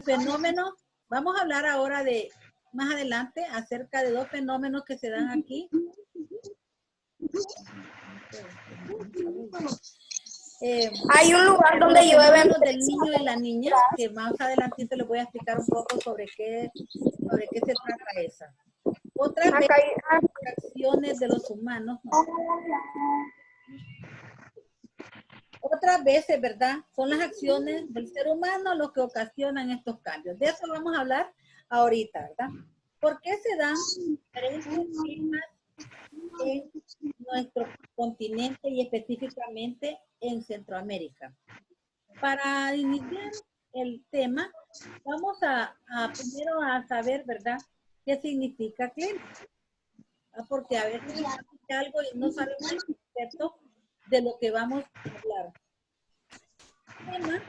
fenómenos, vamos a hablar ahora de, más adelante, acerca de dos fenómenos que se dan aquí. Hay un lugar donde llueve. Del niño y la niña, que más adelantito les voy a explicar un poco sobre qué se trata esa. Otras veces, acciones de los humanos. Otras veces, ¿verdad? Son las acciones del ser humano los que ocasionan estos cambios. De eso vamos a hablar ahorita, ¿verdad? ¿Por qué se dan diferentes climas en nuestro continente y específicamente en Centroamérica? Para iniciar el tema, vamos a primero a saber, ¿verdad?, qué significa clima. Porque a veces significa algo y no sabemos el concepto de lo que vamos a hablar. Clima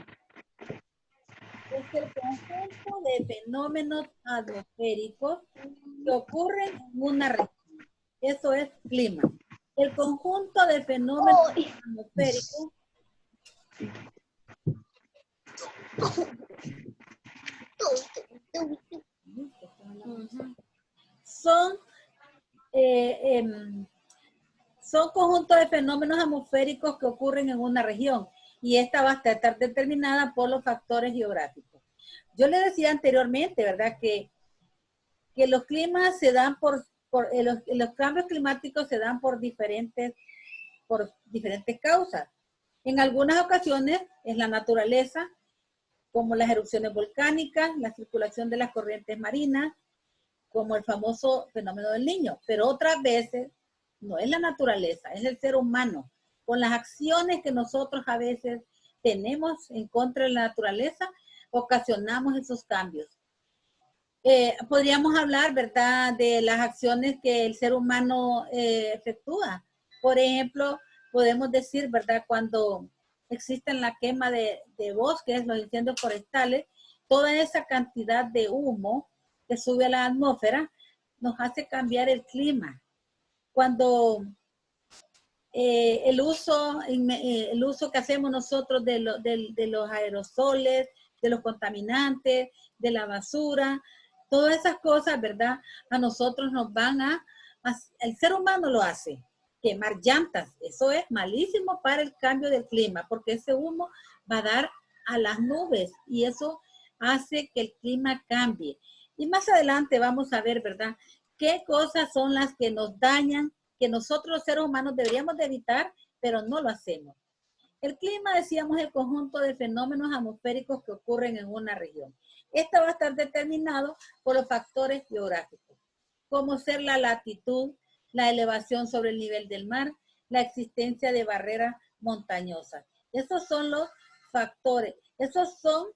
es el conjunto de fenómenos atmosféricos que ocurren en una región. Eso es clima. El conjunto de fenómenos atmosféricos son conjuntos de fenómenos atmosféricos que ocurren en una región y esta va a estar determinada por los factores geográficos. Yo le decía anteriormente, ¿verdad?, que los climas se dan los cambios climáticos se dan por diferentes causas. En algunas ocasiones es la naturaleza, como las erupciones volcánicas, la circulación de las corrientes marinas, como el famoso fenómeno del Niño. Pero otras veces no es la naturaleza, es el ser humano. Con las acciones que nosotros a veces tenemos en contra de la naturaleza, ocasionamos esos cambios. Podríamos hablar, ¿verdad?, de las acciones que el ser humano efectúa. Por ejemplo, podemos decir, ¿verdad?, cuando existe la quema de bosques, los incendios forestales, toda esa cantidad de humo que sube a la atmósfera nos hace cambiar el clima. Cuando el uso que hacemos nosotros de los aerosoles, de los contaminantes, de la basura, todas esas cosas, ¿verdad?, a nosotros nos van el ser humano lo hace. Quemar llantas, eso es malísimo para el cambio del clima, porque ese humo va a dar a las nubes y eso hace que el clima cambie. Y más adelante vamos a ver, ¿verdad?, qué cosas son las que nos dañan, que nosotros los seres humanos deberíamos de evitar, pero no lo hacemos. El clima, decíamos, es el conjunto de fenómenos atmosféricos que ocurren en una región. Esto va a estar determinado por los factores geográficos, como ser la latitud, la elevación sobre el nivel del mar, la existencia de barreras montañosas. Esos son los factores. Esos son,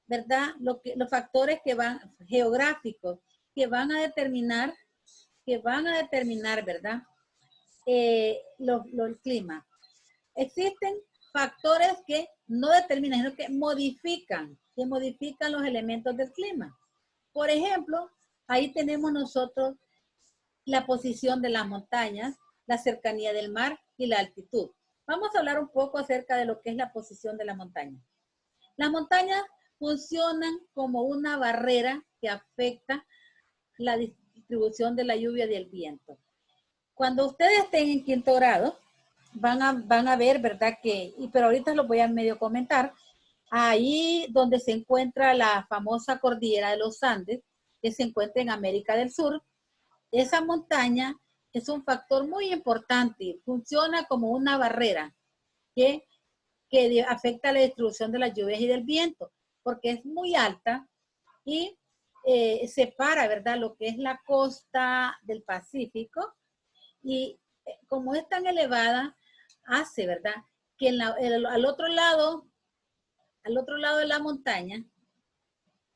¿verdad?, los factores que van geográficos, que van a determinar, ¿verdad?, el clima. Existen factores que no determinan, sino que modifican los elementos del clima. Por ejemplo, ahí tenemos nosotros la posición de las montañas, la cercanía del mar y la altitud. Vamos a hablar un poco acerca de lo que es la posición de la montaña. Las montañas funcionan como una barrera que afecta la distribución de la lluvia y del viento. Cuando ustedes estén en quinto grado, van a ver, ¿verdad?, pero ahorita lo voy a medio comentar, ahí donde se encuentra la famosa cordillera de los Andes, que se encuentra en América del Sur, esa montaña es un factor muy importante, funciona como una barrera que afecta la distribución de las lluvias y del viento, porque es muy alta y separa, ¿verdad?, lo que es la costa del Pacífico y como es tan elevada, hace, ¿verdad?, que al otro lado de la montaña,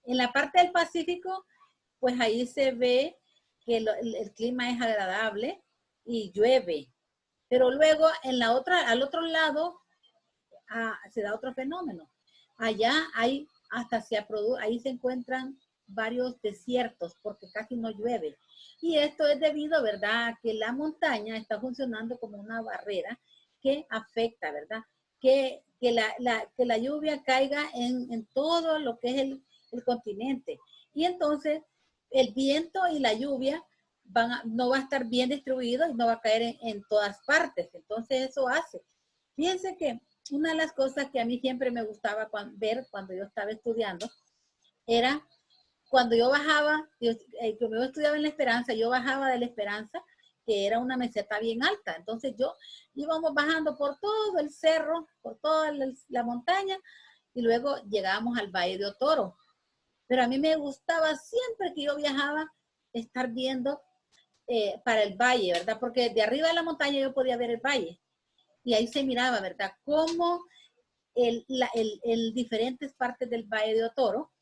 en la parte del Pacífico, pues ahí se ve que el clima es agradable y llueve. Pero luego al otro lado se da otro fenómeno. Allá ahí se encuentran varios desiertos porque casi no llueve. Y esto es debido, ¿verdad?, a que la montaña está funcionando como una barrera que afecta, ¿verdad?, que la lluvia caiga en todo lo que es el continente. Y entonces el viento y la lluvia no va a estar bien distribuido y no va a caer en todas partes. Entonces eso hace. Fíjense que una de las cosas que a mí siempre me gustaba ver cuando yo estaba estudiando era cuando yo bajaba, como yo estudiaba en La Esperanza, yo bajaba de La Esperanza, que era una meseta bien alta. Entonces íbamos bajando por todo el cerro, por toda la montaña, y luego llegábamos al Valle de Otoro. Pero a mí me gustaba siempre que yo viajaba estar viendo para el valle, ¿verdad? Porque de arriba de la montaña yo podía ver el valle. Y ahí se miraba, ¿verdad? Cómo en diferentes partes del Valle de Otoro,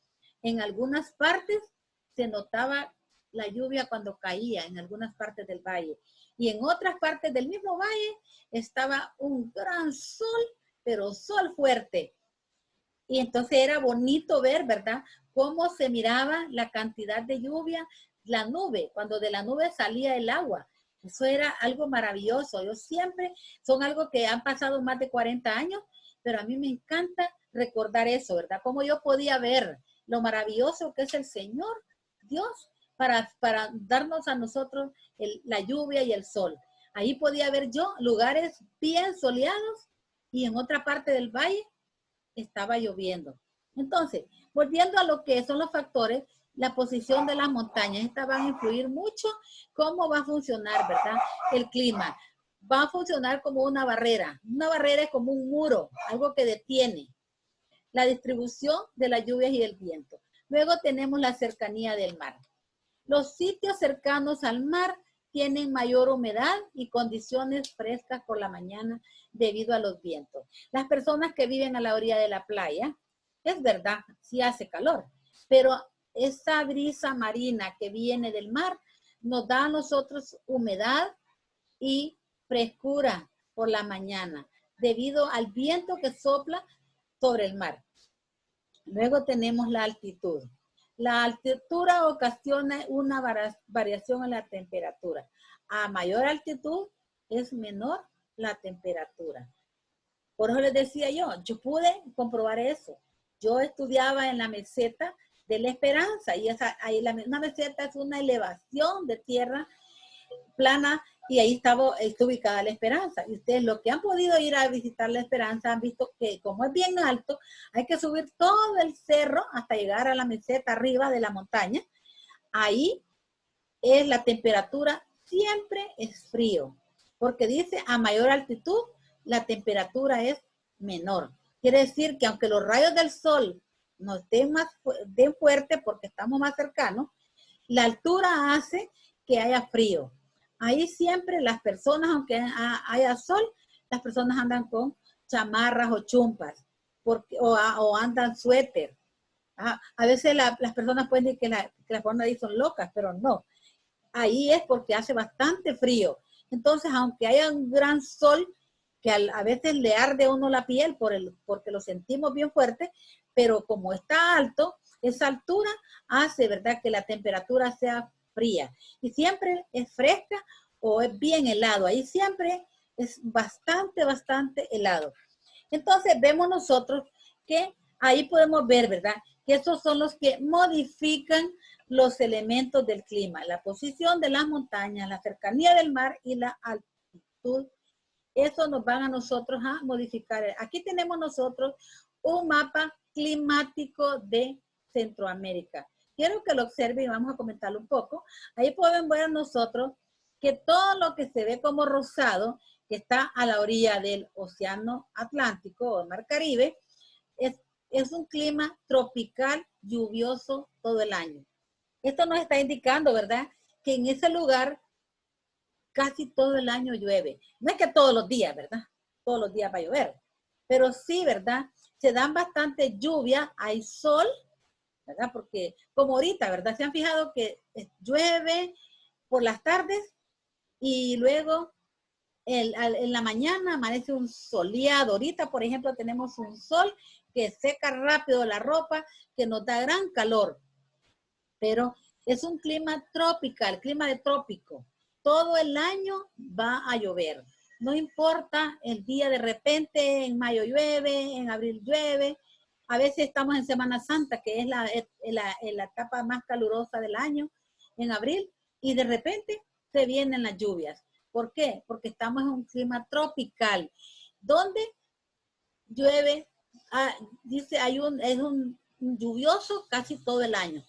en algunas partes se notaba la lluvia cuando caía, en algunas partes del valle. Y en otras partes del mismo valle estaba un gran sol, pero sol fuerte. Y entonces era bonito ver, ¿verdad? Cómo se miraba la cantidad de lluvia, la nube, cuando de la nube salía el agua. Eso era algo maravilloso. Yo siempre, son algo que han pasado más de 40 años, pero a mí me encanta recordar eso, ¿verdad? Cómo yo podía ver lo maravilloso que es el Señor, Dios, para darnos a nosotros la lluvia y el sol. Ahí podía ver yo lugares bien soleados y en otra parte del valle estaba lloviendo. Entonces, volviendo a lo que son los factores, la posición de las montañas, estas van a influir mucho cómo va a funcionar, ¿verdad? El clima va a funcionar como una barrera. Una barrera es como un muro, algo que detiene la distribución de las lluvias y el viento. Luego tenemos la cercanía del mar. Los sitios cercanos al mar tienen mayor humedad y condiciones frescas por la mañana debido a los vientos. Las personas que viven a la orilla de la playa, es verdad, sí hace calor, pero esa brisa marina que viene del mar nos da a nosotros humedad y frescura por la mañana debido al viento que sopla sobre el mar. Luego tenemos la altitud. La altura ocasiona una variación en la temperatura. A mayor altitud es menor la temperatura. Por eso les decía yo pude comprobar eso. Yo estudiaba en la meseta de La Esperanza y una meseta es una elevación de tierra plana y ahí está ubicada La Esperanza. Y ustedes los que han podido ir a visitar La Esperanza han visto que como es bien alto, hay que subir todo el cerro hasta llegar a la meseta arriba de la montaña. Ahí es la temperatura, siempre es frío, porque dice a mayor altitud la temperatura es menor. Quiere decir que aunque los rayos del sol nos den fuerte porque estamos más cercanos, la altura hace que haya frío. Ahí siempre las personas, aunque haya sol, las personas andan con chamarras o chumpas o andan suéter. A veces las personas pueden decir que las personas ahí son locas, pero no. Ahí es porque hace bastante frío. Entonces, aunque haya un gran sol, que a veces le arde a uno la piel porque lo sentimos bien fuerte, pero como está alto, esa altura hace, ¿verdad?, que la temperatura sea fría. Y siempre es fresca o es bien helado. Ahí siempre es bastante helado. Entonces, vemos nosotros que ahí podemos ver, ¿verdad?, que esos son los que modifican los elementos del clima, la posición de las montañas, la cercanía del mar y la altitud. Eso nos van a nosotros a modificar. Aquí tenemos nosotros un mapa climático de Centroamérica. Quiero que lo observen y vamos a comentarlo un poco. Ahí pueden ver nosotros que todo lo que se ve como rosado, que está a la orilla del Océano Atlántico o Mar Caribe, es un clima tropical lluvioso todo el año. Esto nos está indicando, ¿verdad?, que en ese lugar casi todo el año llueve. No es que todos los días, ¿verdad? Todos los días va a llover. Pero sí, ¿verdad? Se dan bastante lluvia, hay sol, ¿verdad? Porque como ahorita, ¿verdad? Se han fijado que llueve por las tardes y luego en la mañana amanece un soleado. Ahorita, por ejemplo, tenemos un sol que seca rápido la ropa, que nos da gran calor. Pero es un clima tropical, clima de trópico. Todo el año va a llover. No importa el día, de repente en mayo llueve, en abril llueve, A veces estamos en Semana Santa, que es la etapa más calurosa del año, en abril, y de repente se vienen las lluvias. ¿Por qué? Porque estamos en un clima tropical, donde llueve, dice, es un lluvioso casi todo el año.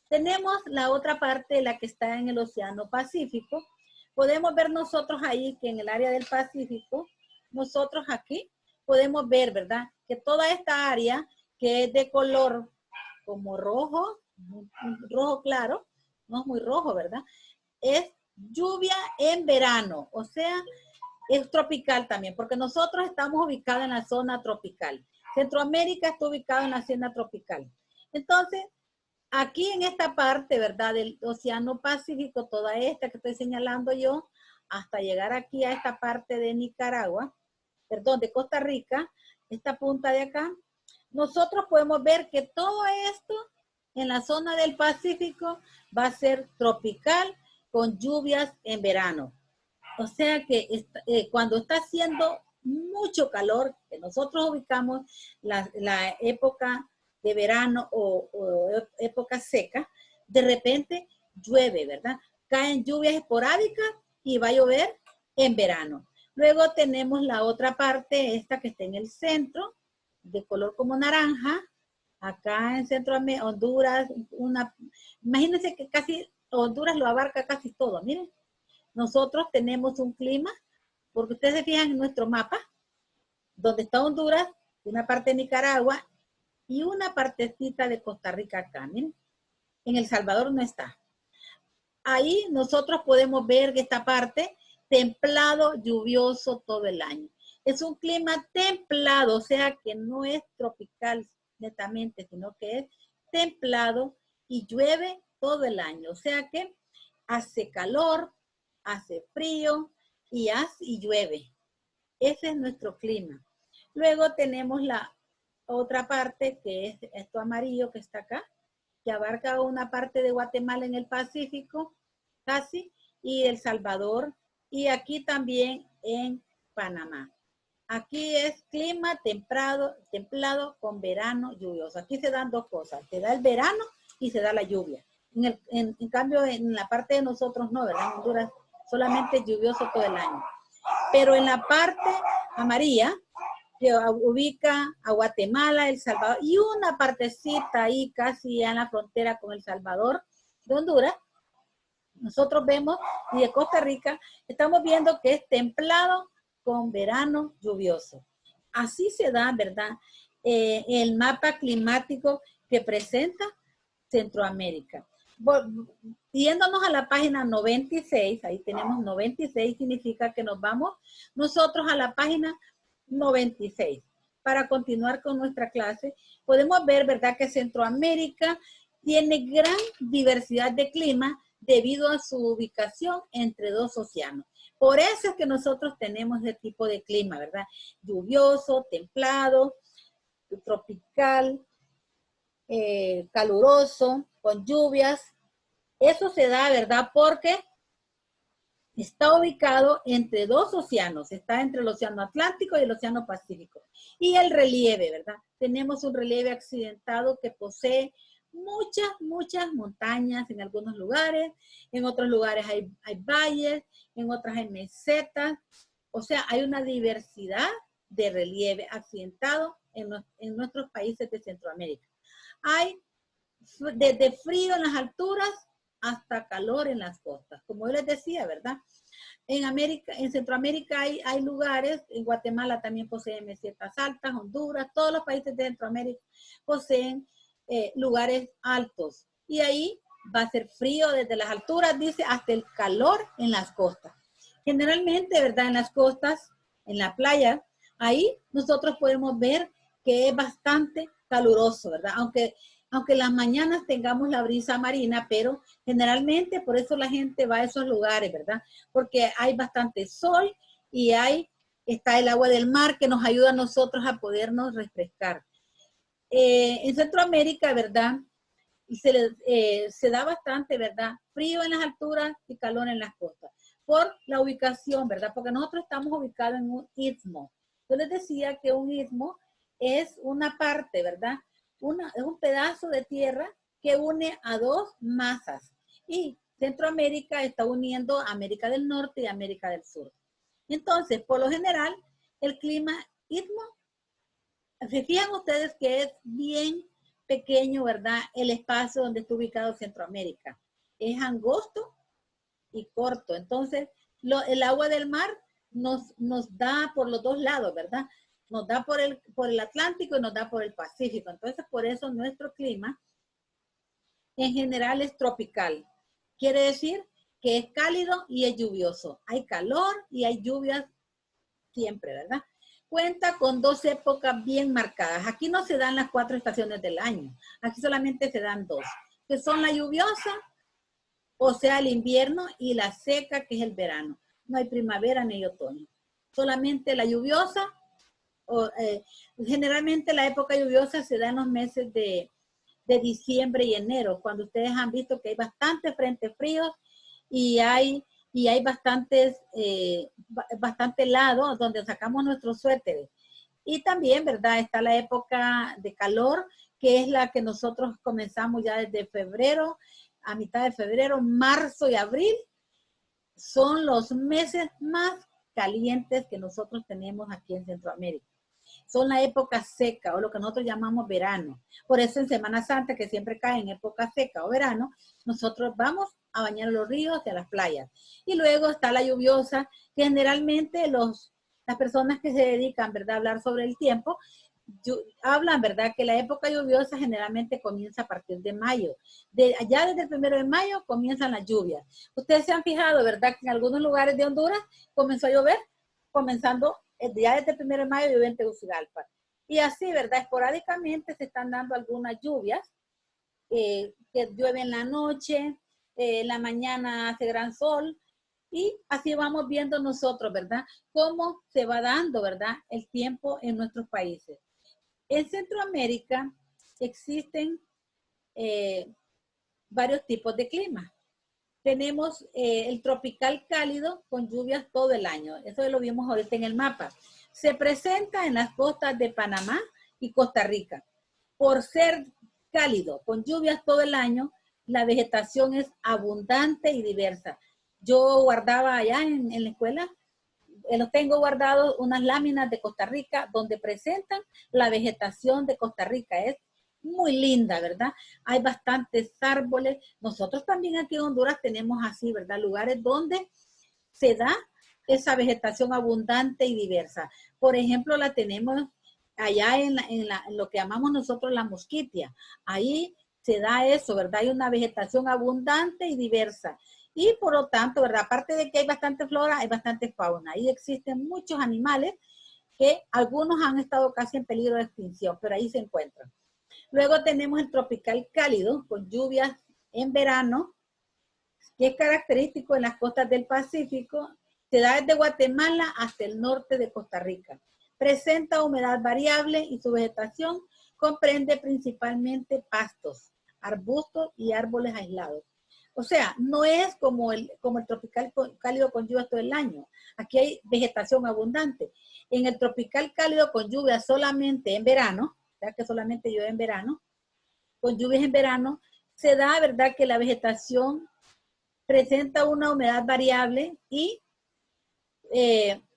Tenemos la otra parte, la que está en el Océano Pacífico. Podemos ver nosotros ahí que en el área del Pacífico, nosotros aquí podemos ver, ¿verdad? Que toda esta área que es de color como rojo, rojo claro, no es muy rojo, ¿verdad? Es lluvia en verano, o sea, es tropical también, porque nosotros estamos ubicados en la zona tropical. Centroamérica está ubicado en la zona tropical. Entonces, aquí en esta parte, ¿verdad? Del Océano Pacífico, toda esta que estoy señalando yo, hasta llegar aquí a esta parte de Nicaragua, perdón, de Costa Rica, esta punta de acá, nosotros podemos ver que todo esto en la zona del Pacífico va a ser tropical con lluvias en verano. O sea que cuando está haciendo mucho calor, que nosotros ubicamos la época de verano o época seca, de repente llueve, ¿verdad? Caen lluvias esporádicas y va a llover en verano. Luego tenemos la otra parte, esta que está en el centro, de color como naranja, acá en Centroamérica, Honduras, imagínense que casi Honduras lo abarca casi todo, miren. Nosotros tenemos un clima, porque ustedes se fijan en nuestro mapa, donde está Honduras, una parte de Nicaragua y una partecita de Costa Rica acá, miren. En El Salvador no está. Ahí nosotros podemos ver que esta parte, templado, lluvioso todo el año. Es un clima templado, o sea que no es tropical netamente, sino que es templado y llueve todo el año. O sea que hace calor, hace frío y llueve. Ese es nuestro clima. Luego tenemos la otra parte, que es esto amarillo que está acá, que abarca una parte de Guatemala en el Pacífico, casi, y El Salvador, y aquí también en Panamá. Aquí es clima templado con verano lluvioso. Aquí se dan dos cosas, se da el verano y se da la lluvia. En cambio, en la parte de nosotros no, ¿verdad? En Honduras solamente lluvioso todo el año. Pero en la parte amarilla, que ubica a Guatemala, El Salvador, y una partecita ahí casi en la frontera con El Salvador de Honduras, nosotros vemos, y de Costa Rica, estamos viendo que es templado con verano lluvioso. Así se da, ¿verdad? El mapa climático que presenta Centroamérica. Yéndonos a la página 96, ahí tenemos 96, significa que nos vamos nosotros a la página 96. Para continuar con nuestra clase, podemos ver, ¿verdad?, que Centroamérica tiene gran diversidad de clima debido a su ubicación entre dos océanos. Por eso es que nosotros tenemos ese tipo de clima, ¿verdad? Lluvioso, templado, tropical, caluroso, con lluvias. Eso se da, ¿verdad? Porque está ubicado entre dos océanos, está entre el Océano Atlántico y el Océano Pacífico. Y el relieve, ¿verdad? Tenemos un relieve accidentado que posee muchas montañas en algunos lugares, en otros lugares hay valles, en otras hay mesetas, o sea, hay una diversidad de relieve accidentado en nuestros países de Centroamérica. Hay desde frío en las alturas hasta calor en las costas, como yo les decía, ¿verdad? En Centroamérica hay lugares, en Guatemala también poseen mesetas altas, Honduras, todos los países de Centroamérica poseen lugares altos. Y ahí va a ser frío desde las alturas, dice, hasta el calor en las costas. Generalmente, ¿verdad? En las costas, en la playa, ahí nosotros podemos ver que es bastante caluroso, ¿verdad? Aunque las mañanas tengamos la brisa marina, pero generalmente por eso la gente va a esos lugares, ¿verdad? Porque hay bastante sol y está el agua del mar que nos ayuda a nosotros a podernos refrescar. En Centroamérica, ¿verdad? Se da bastante, ¿verdad? Frío en las alturas y calor en las costas. Por la ubicación, ¿verdad? Porque nosotros estamos ubicados en un istmo. Yo les decía que un istmo es una parte, ¿verdad?, es un pedazo de tierra que une a dos masas. Y Centroamérica está uniendo a América del Norte y América del Sur. Entonces, por lo general, el clima istmo, se fijan ustedes que es bien pequeño, ¿verdad? El espacio donde está ubicado Centroamérica. Es angosto y corto. Entonces, el agua del mar nos da por los dos lados, ¿verdad? Nos da por el Atlántico y nos da por el Pacífico. Entonces, por eso nuestro clima en general es tropical. Quiere decir que es cálido y es lluvioso. Hay calor y hay lluvias siempre, ¿verdad? Cuenta con dos épocas bien marcadas. Aquí no se dan las 4 estaciones del año. Aquí solamente se dan 2, que son la lluviosa, o sea, el invierno, y la seca, que es el verano. No hay primavera ni otoño. Solamente la lluviosa, generalmente la época lluviosa se da en los meses de diciembre y enero, cuando ustedes han visto que hay bastantes frentes fríos y hay bastante helado donde sacamos nuestros suéteres. Y también, ¿verdad? Está la época de calor, que es la que nosotros comenzamos ya desde febrero, a mitad de febrero, marzo y abril. Son los meses más calientes que nosotros tenemos aquí en Centroamérica. Son la época seca o lo que nosotros llamamos verano. Por eso en Semana Santa, que siempre cae en época seca o verano, nosotros vamos a bañar a los ríos y a las playas. Y luego está la lluviosa, que generalmente las personas que se dedican, ¿verdad?, a hablar sobre el tiempo, hablan, ¿verdad?, que la época lluviosa generalmente comienza a partir de mayo. Allá desde el 1 de mayo comienzan las lluvias. Ustedes se han fijado, ¿verdad?, que en algunos lugares de Honduras comenzó a llover, comenzando ya desde el 1 de mayo llovió en Tegucigalpa. Y así, ¿verdad?, esporádicamente se están dando algunas lluvias, que llueve en la noche, en la mañana hace gran sol, y así vamos viendo nosotros, ¿verdad?, cómo se va dando, ¿verdad?, el tiempo en nuestros países. En Centroamérica existen varios tipos de clima. Tenemos el tropical cálido con lluvias todo el año. Eso lo vimos ahorita en el mapa. Se presenta en las costas de Panamá y Costa Rica. Por ser cálido, con lluvias todo el año, la vegetación es abundante y diversa. Yo guardaba allá en la escuela, los tengo guardados unas láminas de Costa Rica donde presentan la vegetación de Costa Rica. Es muy linda, ¿verdad? Hay bastantes árboles. Nosotros también aquí en Honduras tenemos así, ¿verdad?, lugares donde se da esa vegetación abundante y diversa. Por ejemplo, la tenemos allá en lo que llamamos nosotros la Mosquitia. Ahí se da eso, ¿verdad? Hay una vegetación abundante y diversa. Y por lo tanto, ¿verdad?, aparte de que hay bastante flora, hay bastante fauna. Ahí existen muchos animales que algunos han estado casi en peligro de extinción, pero ahí se encuentran. Luego tenemos el tropical cálido, con lluvias en verano, que es característico en las costas del Pacífico. Se da desde Guatemala hasta el norte de Costa Rica. Presenta humedad variable y su vegetación comprende principalmente pastos, arbustos y árboles aislados. O sea, no es como el tropical cálido con lluvias todo el año. Aquí hay vegetación abundante. En el tropical cálido con lluvias solamente en verano, o sea que solamente llueve en verano, con lluvias en verano, se da, ¿verdad?, que la vegetación presenta una humedad variable y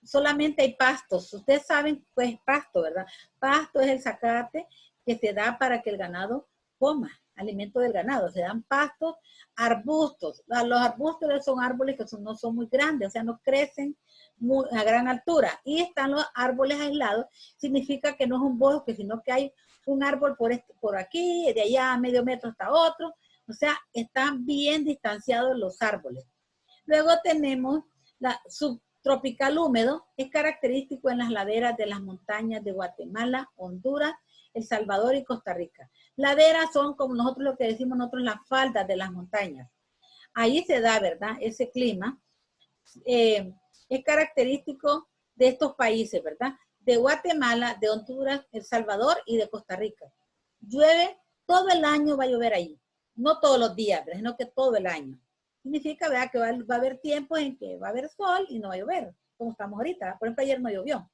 solamente hay pastos. Ustedes saben, pues, pasto, ¿verdad? Pasto es el zacate que se da para que el ganado coma, alimento del ganado. Se dan pastos, arbustos. Los arbustos son árboles que no son muy grandes, o sea, no crecen a gran altura. Y están los árboles aislados, significa que no es un bosque, sino que hay un árbol por aquí, de allá a medio metro hasta otro. O sea, están bien distanciados los árboles. Luego tenemos la subtropical húmedo, es característico en las laderas de las montañas de Guatemala, Honduras, El Salvador y Costa Rica. Laderas son, como nosotros lo que decimos nosotros, las faldas de las montañas. Ahí se da, ¿verdad?, ese clima. Es característico de estos países, ¿verdad?, de Guatemala, de Honduras, El Salvador y de Costa Rica. Llueve, todo el año va a llover ahí. No todos los días, sino que todo el año. Significa, ¿verdad?, que va a haber tiempos en que va a haber sol y no va a llover, como estamos ahorita. Por ejemplo, ayer no llovió.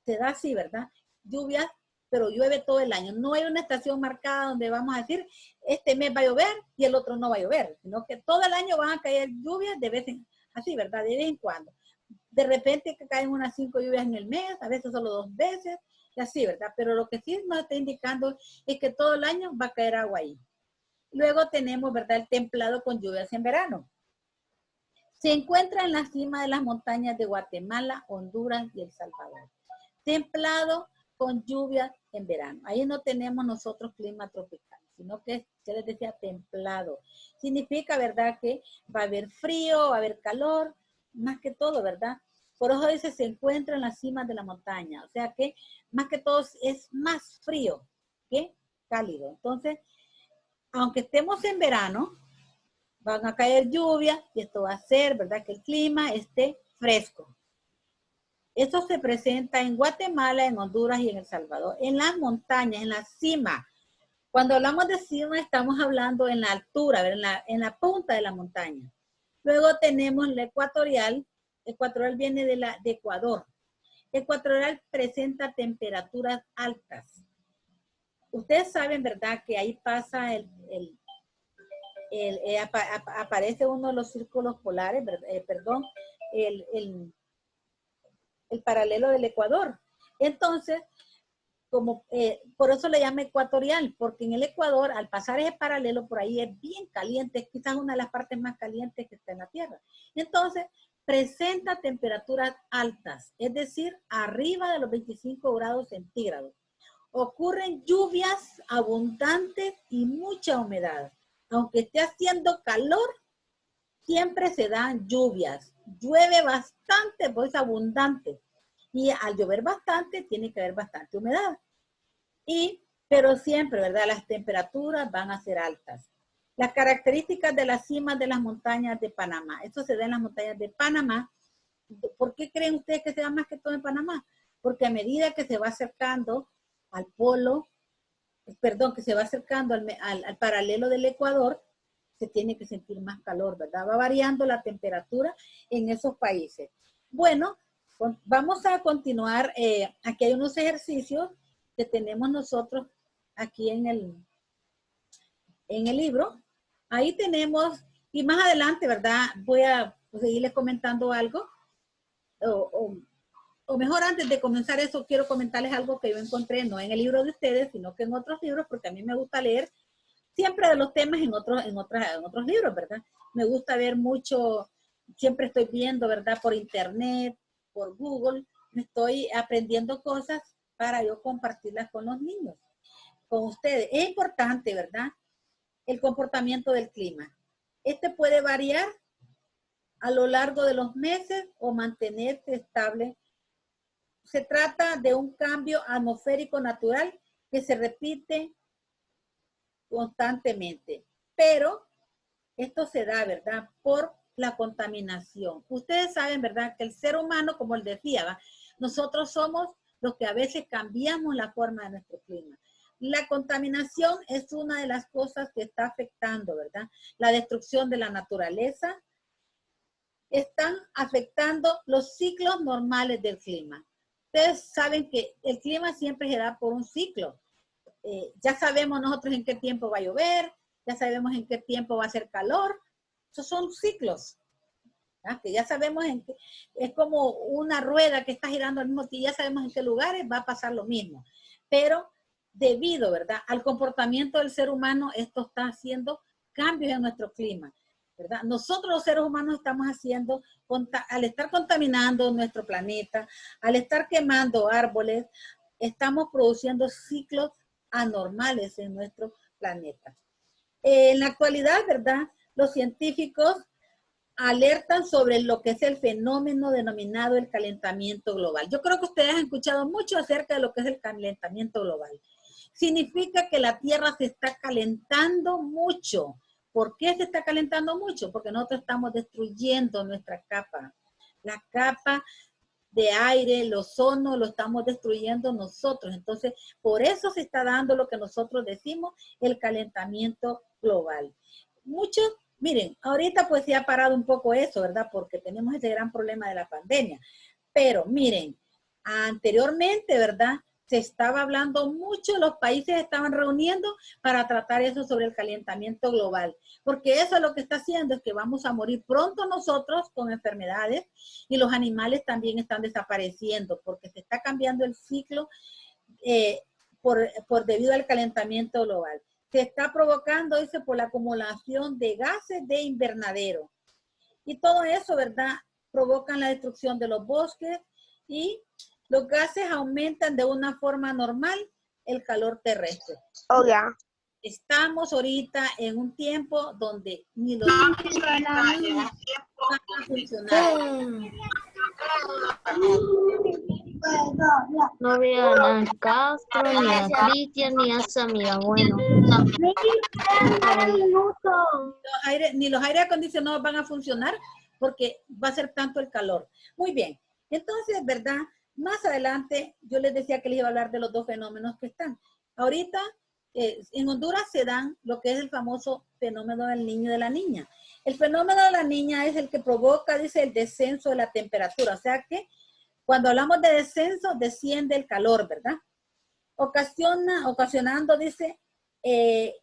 Se da así, ¿verdad? Lluvias pero llueve todo el año. No hay una estación marcada donde vamos a decir, este mes va a llover y el otro no va a llover, sino que todo el año van a caer lluvias de vez en, así, ¿verdad? De vez en cuando. De repente que caen unas 5 lluvias en el mes, a veces solo 2 veces, y así, ¿verdad? Pero lo que sí nos está indicando es que todo el año va a caer agua ahí. Luego tenemos, ¿verdad? El templado con lluvias en verano. Se encuentra en la cima de las montañas de Guatemala, Honduras y El Salvador. Templado con lluvias en verano. Ahí no tenemos nosotros clima tropical, sino que se les decía templado. Significa, ¿verdad? Que va a haber frío, va a haber calor, más que todo, ¿verdad? Por eso dice, se encuentra en la cima de la montaña. O sea que, más que todo, es más frío que cálido. Entonces, aunque estemos en verano, van a caer lluvias y esto va a hacer, ¿verdad? Que el clima esté fresco. Esto se presenta en Guatemala, en Honduras y en El Salvador. En las montañas, en la cima. Cuando hablamos de cima, estamos hablando en la altura, en la punta de la montaña. Luego tenemos la ecuatorial. Ecuatorial viene de Ecuador. Ecuatorial presenta temperaturas altas. Ustedes saben, ¿verdad? Que ahí pasa aparece uno de los círculos polares, el paralelo del Ecuador. Entonces, por eso le llama ecuatorial, porque en el Ecuador, al pasar ese paralelo por ahí, es bien caliente, es quizás una de las partes más calientes que está en la Tierra. Entonces, presenta temperaturas altas, es decir, arriba de los 25 grados centígrados. Ocurren lluvias abundantes y mucha humedad. Aunque esté haciendo calor, siempre se dan lluvias. Llueve bastante, pues abundante. Y al llover bastante, tiene que haber bastante humedad. Pero siempre, ¿verdad? Las temperaturas van a ser altas. Las características de las cimas de las montañas de Panamá. Esto se da en las montañas de Panamá. ¿Por qué creen ustedes que se da más que todo en Panamá? Porque a medida que se va acercando al polo, que se va acercando al paralelo del Ecuador, se tiene que sentir más calor, ¿verdad? Va variando la temperatura en esos países. Bueno, vamos a continuar. Aquí hay unos ejercicios que tenemos nosotros aquí en el libro. Ahí tenemos, y más adelante, ¿verdad? Voy a seguirles comentando algo. O mejor, antes de comenzar eso, quiero comentarles algo que yo encontré, no en el libro de ustedes, sino que en otros libros, porque a mí me gusta leer siempre de los temas en otros libros, ¿verdad? Me gusta ver mucho, siempre estoy viendo, ¿verdad? Por internet, por Google, me estoy aprendiendo cosas para yo compartirlas con los niños, con ustedes. Es importante, ¿verdad? El comportamiento del clima. Este puede variar a lo largo de los meses o mantenerse estable. Se trata de un cambio atmosférico natural que se repite constantemente, pero esto se da, ¿verdad? Por la contaminación. Ustedes saben, ¿verdad? Que el ser humano, como les decía, ¿va? Nosotros somos los que a veces cambiamos la forma de nuestro clima. La contaminación es una de las cosas que está afectando, ¿verdad? La destrucción de la naturaleza están afectando los ciclos normales del clima. Ustedes saben que el clima siempre se da por un ciclo. Ya sabemos nosotros en qué tiempo va a llover, ya sabemos en qué tiempo va a hacer calor. Esos son ciclos, ¿verdad? Que ya sabemos es como una rueda que está girando al mismo tiempo, ya sabemos en qué lugares va a pasar lo mismo. Pero debido, ¿verdad?, al comportamiento del ser humano, esto está haciendo cambios en nuestro clima, ¿verdad? Nosotros los seres humanos estamos haciendo, al estar contaminando nuestro planeta, al estar quemando árboles, estamos produciendo ciclos anormales en nuestro planeta. En la actualidad, ¿verdad?, los científicos alertan sobre lo que es el fenómeno denominado el calentamiento global. Yo creo que ustedes han escuchado mucho acerca de lo que es el calentamiento global. Significa que la Tierra se está calentando mucho. ¿Por qué se está calentando mucho? Porque nosotros estamos destruyendo nuestra capa. La capa de aire, el ozono, lo estamos destruyendo nosotros. Entonces, por eso se está dando lo que nosotros decimos, el calentamiento global. Muchos, miren, ahorita pues se ha parado un poco eso, ¿verdad? Porque tenemos ese gran problema de la pandemia. Pero miren, anteriormente, ¿verdad?, se estaba hablando mucho, los países estaban reuniendo para tratar eso sobre el calentamiento global, porque eso lo que está haciendo es que vamos a morir pronto nosotros con enfermedades y los animales también están desapareciendo porque se está cambiando el ciclo por debido al calentamiento global. Se está provocando, dice, por la acumulación de gases de invernadero. Y todo eso, ¿verdad?, provocan la destrucción de los bosques y los gases aumentan de una forma normal el calor terrestre. Oh, ya. Estamos ahorita en un tiempo donde ni los van a funcionar. No veo a Castro, ni a Cristian, ni a su amiga. Bueno. Ni los aire acondicionados van a funcionar porque va a ser tanto el calor. Muy bien. Entonces, ¿verdad? Más adelante yo les decía que les iba a hablar de los dos fenómenos que están. Ahorita en Honduras se dan lo que es el famoso fenómeno del niño y de la niña. El fenómeno de la niña es el que provoca, dice, el descenso de la temperatura. O sea que cuando hablamos de descenso, desciende el calor, ¿verdad? Ocasionando, dice,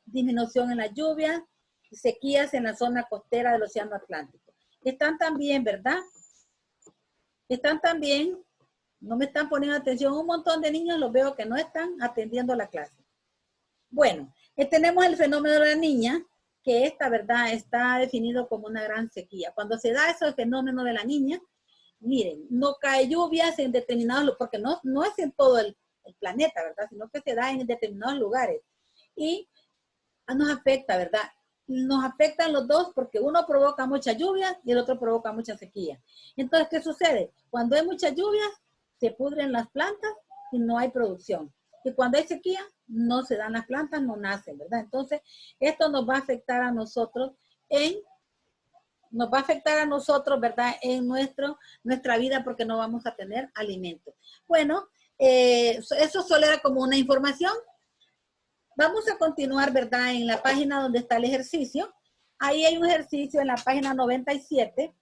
disminución en la lluvia, sequías en la zona costera del Océano Atlántico. Están también, ¿verdad? Están también, no me están poniendo atención, un montón de niños los veo que no están atendiendo la clase. Bueno, tenemos el fenómeno de la niña, que esta, ¿verdad?, está definido como una gran sequía. Cuando se da ese fenómeno de la niña, miren, no cae lluvias en determinados, porque no es en todo el planeta, ¿verdad?, sino que se da en determinados lugares. Y nos afecta, ¿verdad? Nos afectan los dos porque uno provoca mucha lluvia y el otro provoca mucha sequía. Entonces, ¿qué sucede? Cuando hay mucha lluvia, se pudren las plantas y no hay producción. Y cuando hay sequía, no se dan las plantas, no nacen, ¿verdad? Entonces, esto nos va a afectar a nosotros ¿verdad?, en nuestra vida porque no vamos a tener alimento. Bueno, eso solo era como una información. Vamos a continuar, ¿verdad?, en la página donde está el ejercicio. Ahí hay un ejercicio en la página 97.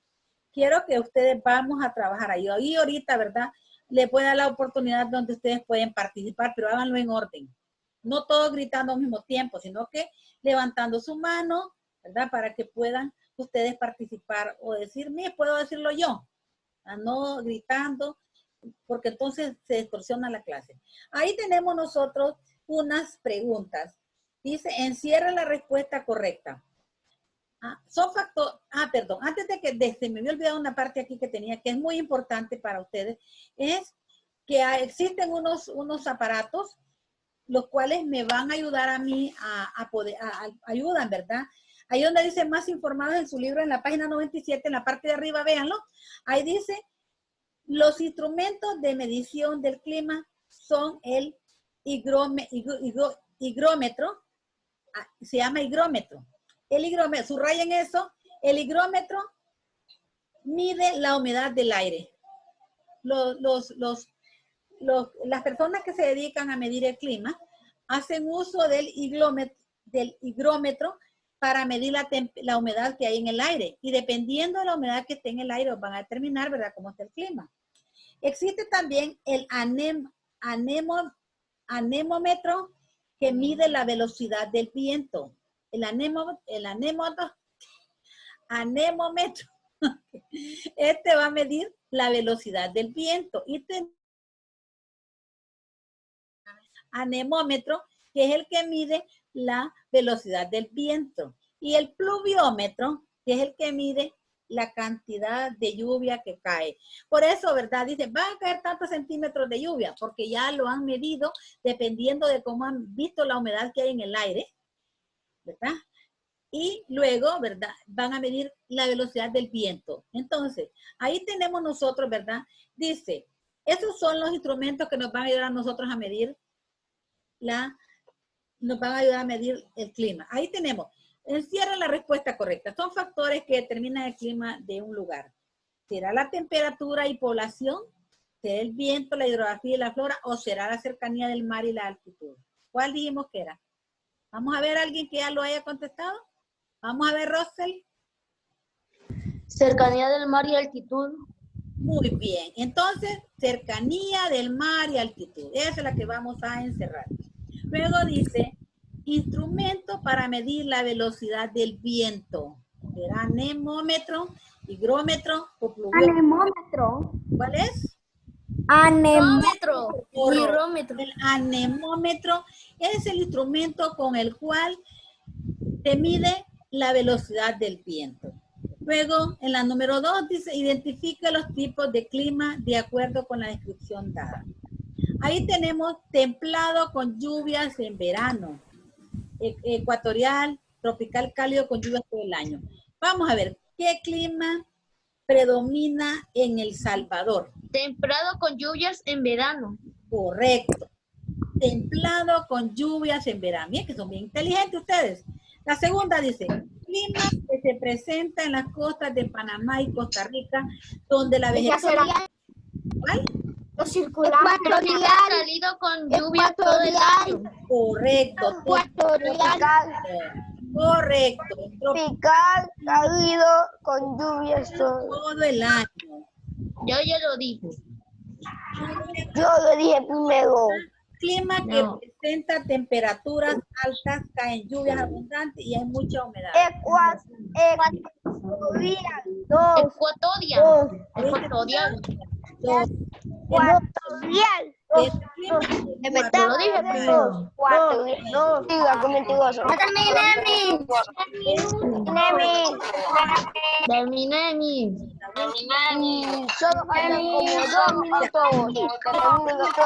Quiero que ustedes vamos a trabajar ahí. Ahí ahorita, ¿verdad?, les voy a dar la oportunidad donde ustedes pueden participar, pero háganlo en orden. No todos gritando al mismo tiempo, sino que levantando su mano, ¿verdad?, para que puedan ustedes participar o decir, puedo decirlo yo, no gritando, porque entonces se distorsiona la clase. Ahí tenemos nosotros unas preguntas. Dice, encierra la respuesta correcta. Son factores, perdón, antes de que se me había olvidado una parte aquí que tenía, que es muy importante para ustedes, es que existen unos aparatos, los cuales me van a ayudar a mí ayudan, ¿verdad? Ahí donde dice más informados en su libro, en la página 97, en la parte de arriba, véanlo. Ahí dice, los instrumentos de medición del clima son el higrómetro, se llama higrómetro. El higrómetro, subrayen eso, el higrómetro mide la humedad del aire. Las personas que se dedican a medir el clima hacen uso del higrómetro para medir la humedad que hay en el aire. Y dependiendo de la humedad que esté en el aire, van a determinar, ¿verdad?, cómo está el clima. Existe también el anemómetro que mide la velocidad del viento. El anemómetro. Este va a medir la velocidad del viento. Y anemómetro, que es el que mide la velocidad del viento. Y el pluviómetro, que es el que mide la cantidad de lluvia que cae. Por eso, ¿verdad? Dice, van a caer tantos centímetros de lluvia, porque ya lo han medido dependiendo de cómo han visto la humedad que hay en el aire, ¿verdad? Y luego, ¿verdad?, van a medir la velocidad del viento. Entonces, ahí tenemos nosotros, ¿verdad? Dice, esos son los instrumentos que nos van a ayudar a nosotros a medir el clima. Ahí tenemos, encierra la respuesta correcta. Son factores que determinan el clima de un lugar. ¿Será la temperatura y población? ¿Será el viento, la hidrografía y la flora? ¿O será la cercanía del mar y la altitud? ¿Cuál dijimos que era? Vamos a ver a alguien que ya lo haya contestado. Vamos a ver, Russell. Cercanía del mar y altitud. Muy bien. Entonces, cercanía del mar y altitud. Esa es la que vamos a encerrar. Luego dice, instrumento para medir la velocidad del viento. Será anemómetro, higrómetro o pluviómetro. Anemómetro. ¿Cuál es? Anemómetro. Higrómetro. El anemómetro es el instrumento con el cual se mide la velocidad del viento. Luego, en la número 2 dice, identifica los tipos de clima de acuerdo con la descripción dada. Ahí tenemos templado con lluvias en verano, ecuatorial, tropical cálido con lluvias todo el año. Vamos a ver, ¿qué clima predomina en El Salvador? Templado con lluvias en verano. Correcto. Templado con lluvias en verano. Miren que son bien inteligentes ustedes. La segunda dice, clima que se presenta en las costas de Panamá y Costa Rica, donde la vegetación... ¿Cuál? Los circulares. Tropical cálido con lluvias todo el año. Correcto. Tropical. Correcto. Tropical, cálido, con lluvias Todo el año. Yo ya lo dije. Yo lo dije primero. Clima que presenta temperaturas altas, caen lluvias abundantes y hay mucha humedad. Ecuatorial. Ecuatorial. Ecuatorial. Lo dije primero. Terminé. Solo faltan como 2 minutos.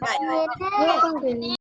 Vaya.